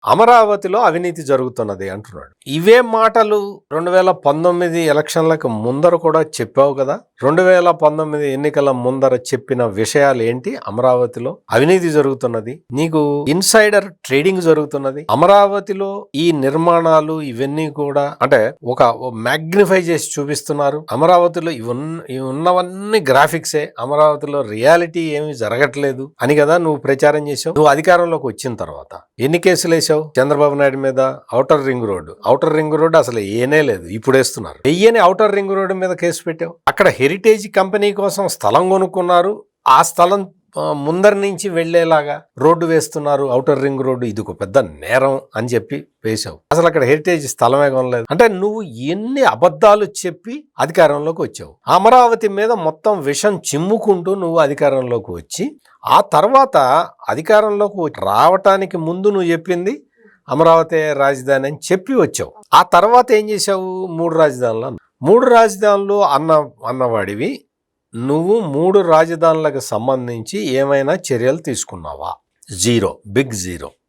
అమరావతిలో అవినీతి జరుగుతున్నది అంటున్నాడు. ఇవే మాటలు 2019 ఎలక్షన్లకు ముందర కూడా చెప్పావు కదా. 2019 ఎన్నికల ముందర చెప్పిన విషయాలు ఏంటి? అమరావతిలో అవినీతి జరుగుతున్నది, నీకు ఇన్సైడర్ ట్రేడింగ్ జరుగుతున్నది, అమరావతిలో ఈ నిర్మాణాలు ఇవన్నీ కూడా అంటే ఒక మ్యాగ్నిఫై చేసి చూపిస్తున్నారు. అమరావతిలో ఇవి ఉన్నవన్నీ గ్రాఫిక్సే, అమరావతిలో రియాలిటీ ఏమీ జరగట్లేదు అని కదా నువ్వు ప్రచారం చేసావు. నువ్వు అధికారంలోకి వచ్చిన తర్వాత ఎన్ని కేసులు వేసావు చంద్రబాబు నాయుడు మీద? ఔటర్ రింగ్ రోడ్ అసలు ఏనే లేదు, ఇప్పుడు వేస్తున్నారు. వెయ్యని ఔటర్ రింగ్ రోడ్ మీద కేసు పెట్టావు. అక్కడ హెరిటేజ్ కంపెనీ కోసం స్థలం కొనుక్కున్నారు, ఆ స్థలం ముందరి నుంచి వెళ్లేలాగా రోడ్డు వేస్తున్నారు, ఔటర్ రింగ్ రోడ్డు. ఇది ఒక పెద్ద నేరం అని చెప్పి వేశావు. అసలు అక్కడ హెరిటేజ్ స్థలమే కొనలేదు. అంటే నువ్వు ఎన్ని అబద్ధాలు చెప్పి అధికారంలోకి వచ్చావు. అమరావతి మీద మొత్తం విషం చిమ్ముకుంటూ నువ్వు అధికారంలోకి వచ్చి, ఆ తర్వాత అధికారంలోకి రావటానికి ముందు నువ్వు చెప్పింది అమరావతి రాజధాని అని చెప్పి వచ్చావు. ఆ తర్వాత ఏం చేశావు? 3 రాజధానులు అన్నవాడివి నువ్వు 3 రాజధానులకు సంబంధించి ఏమైనా చర్యలు తీసుకున్నావా? Zero, big zero.